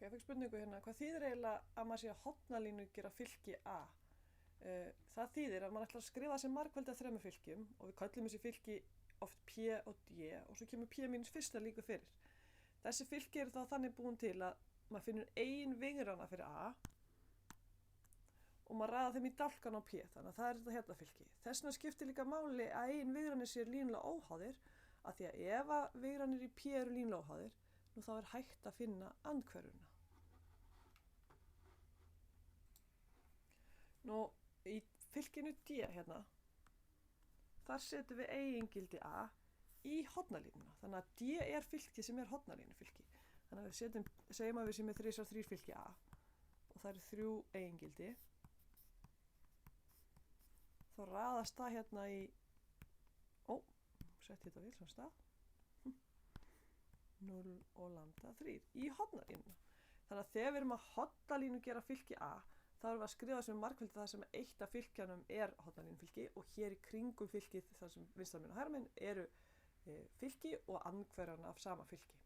ég fekk spurningu hérna, hvað þýðir eiginlega að maður sé að hornalínu gera fylki A? Það þýðir að maður ætlar að skrifa þessi margfeldi af 3 fylkjum og við köllum þessi fylki oft P og D og svo kemur P mínus fyrsta líka fyrir. Þessi fylki eru þá þannig búin til að maður finnur ein vigrana fyrir A og maður raða þeim í dálkan á P, þannig að það er þetta hérna fylki. Þess vegna skiptir líka máli að ein vigranir séu línulega óháðir, af því að ef að vigranir í P eru línulega óháðir, nú þá er hægt að finna andhverfuna. Nú, í fylkinu D hérna, þar setjum við eigingildi A í hornalínuna. Þannig að D er fylki sem er hornalínufylki. Þannig að við segjum að við séum með 3×3 fylki A og það eru 3 eigingildi. Þá raðast það hérna í, sett þetta við svona stað, 0 og lambda 3 í hornalínuna. Þannig að þegar við erum að hornalínu gera fylki A, þá erum við að skrifa sem margfeldi það sem eitt af fylkjanum er hornalínufylki og hér í kringum fylkið þar sem vinstra megin og hægra megin eru fylki og andhverfan af sama fylki.